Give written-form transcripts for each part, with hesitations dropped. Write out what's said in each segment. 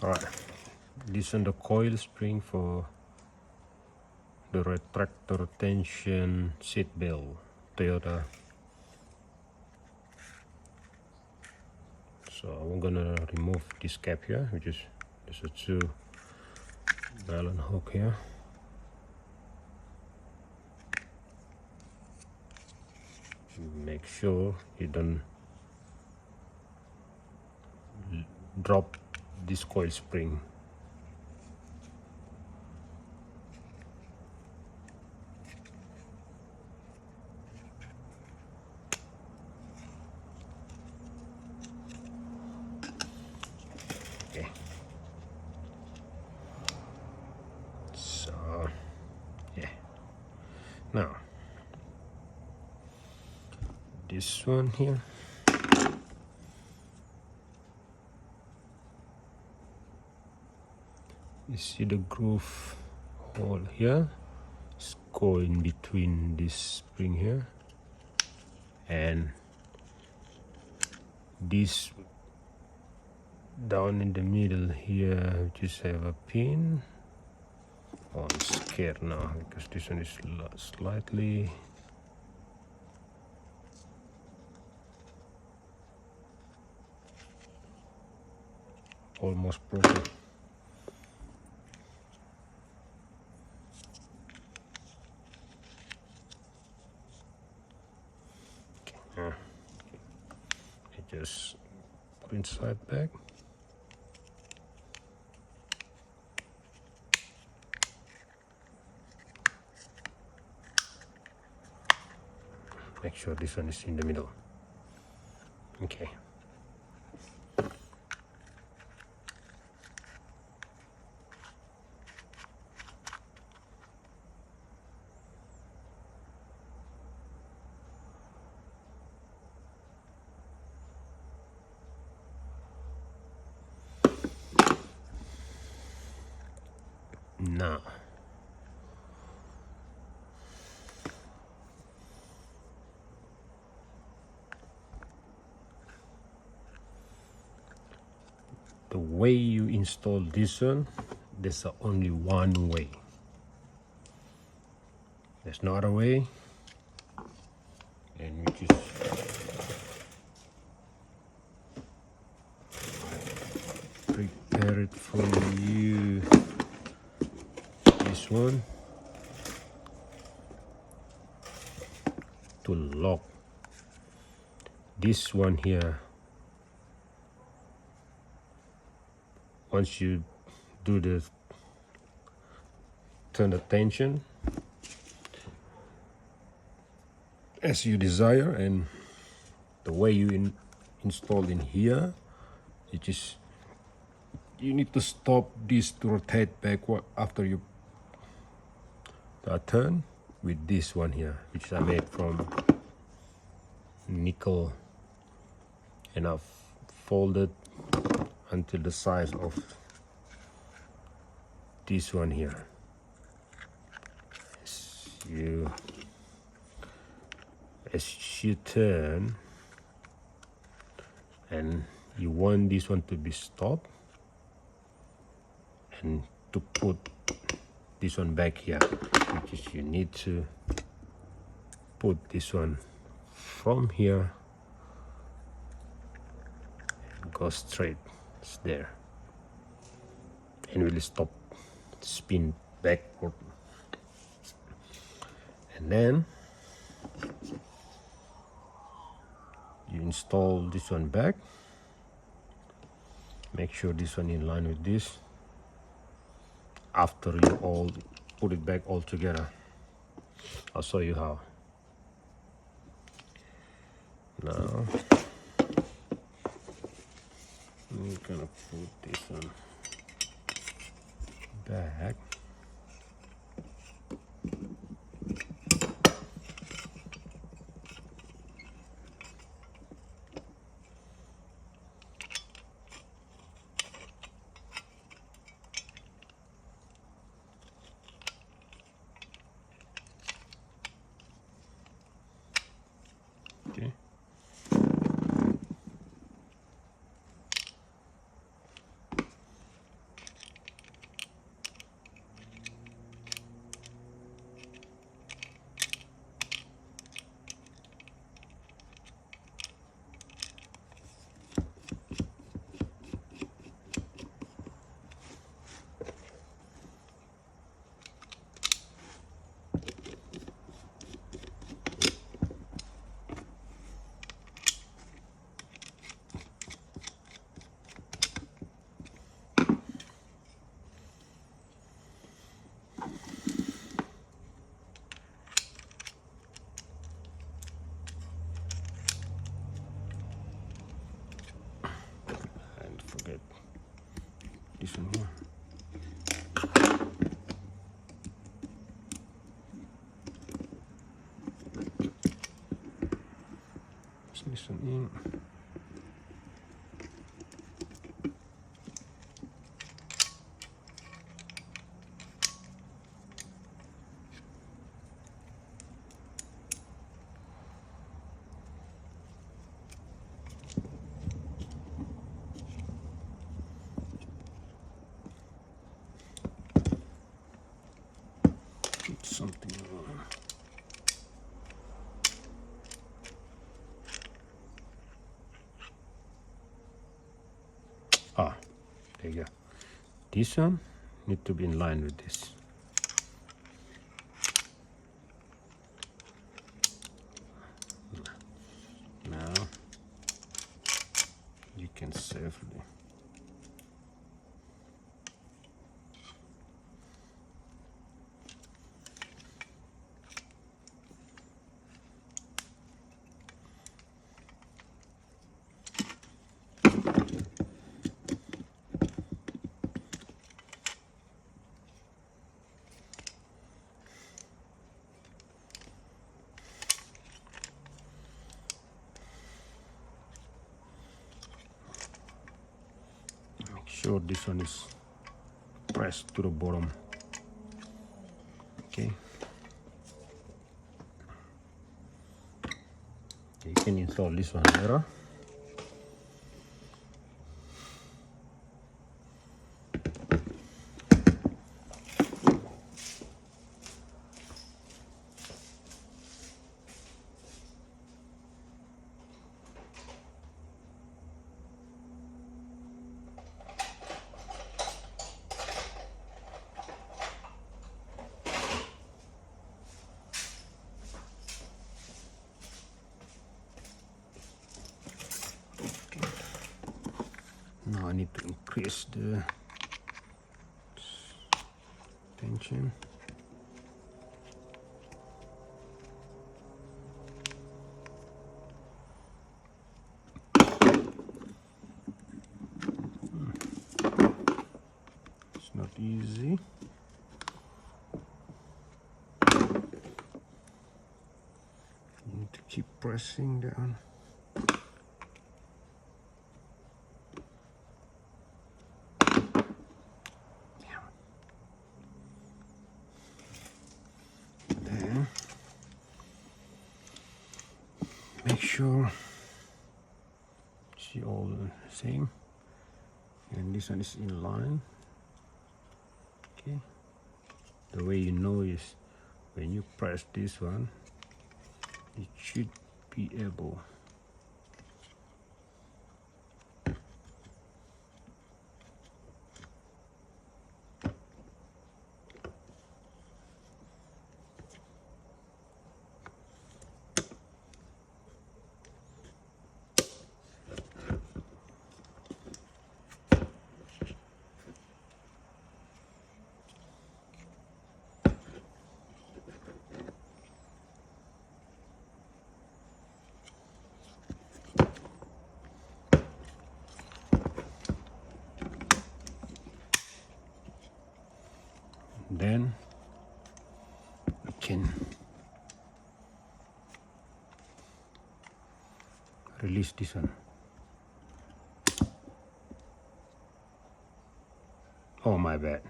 Alright, this is the coil spring for the retractor tension seat belt, Toyota. So I'm gonna remove this cap here, which is there's a 2 nylon hook here. Make sure you don't drop this coil spring. Okay. So yeah. Now this one here. You see the groove hole here? It's going between this spring here and this down in the middle here. Just have a pin. Oh, I'm scared now because this one is slightly almost broken. I just put inside back. Make sure this one is in the middle. Okay. Now the way you install this one, there's only one way. There's no other way, and we just prepare it for you. This one to lock this one here. Once you do the turn the tension as you desire, and the way you install in here, you need to stop this to rotate backward after you turn with this one here, which I made from nickel, and I've folded until the size of this one here. As you turn and you want this one to be stopped, and to put this one back here, which is you need to put this one from here and go straight. It's there, and will stop spin backward. And then you install this one back. Make sure this one in line with this after you all put it back all together. I'll show you how. Now I'm gonna put this one back. Okay. this one here. This one in. Put something on. Ah, there you go. This one need to be in line with this. Now you can safely make sure this one is pressed to the bottom. Okay. You can install this one later. Now I need to increase the tension. It's not easy. You need to keep pressing down. Make sure see all the same, and this one is in line. Okay, the way you know is when you press this one, it should be able then we can release this one. Oh, my bad.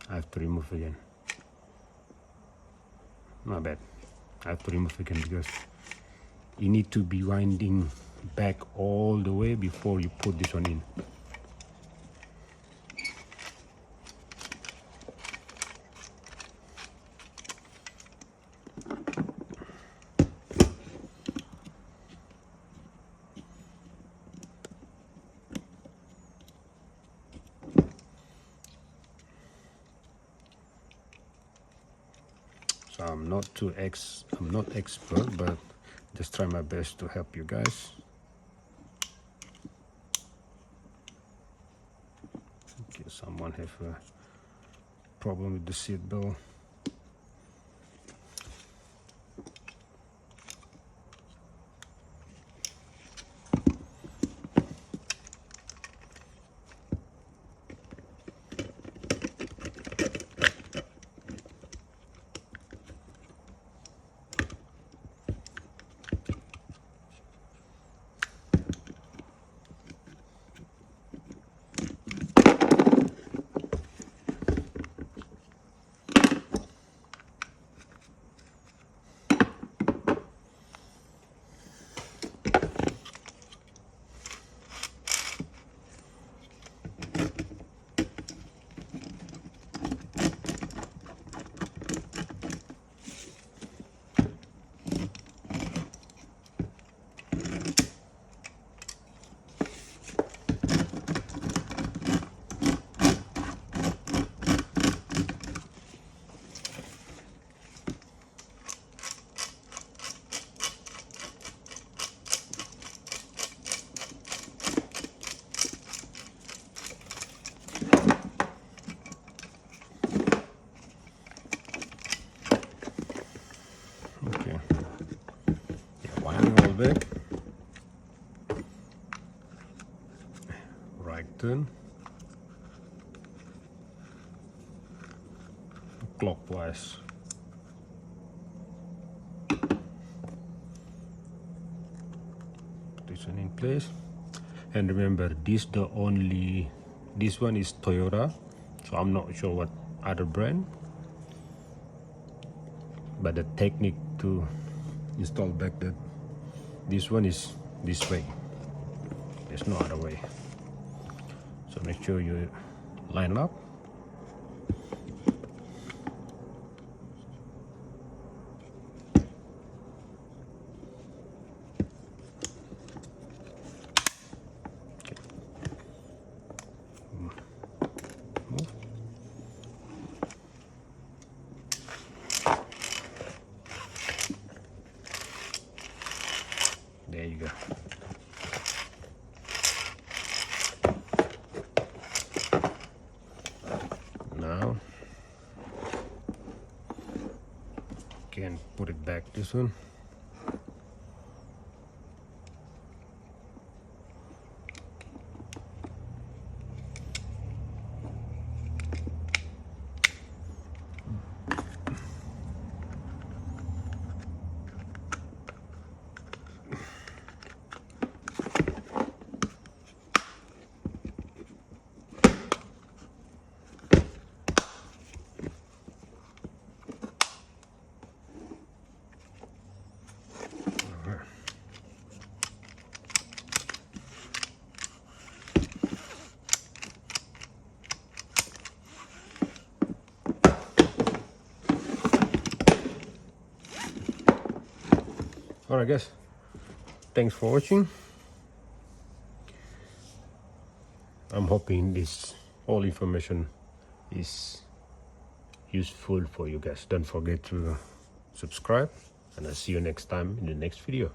I have to remove again. My bad. I have to remove again because you need to be winding back all the way before you put this one in. So I'm not expert, but just try my best to help you guys. Okay, someone have a problem with the seatbelt. turn clockwise. Put this one in place, and remember this one is Toyota, so I'm not sure what other brand, but the technique to install back this one is this way. There's no other way. So make sure you line up. There you go. Now can put it back this one. Alright guys, thanks for watching. I'm hoping this all information is useful for you guys. Don't forget to subscribe, and I'll see you next time in the next video.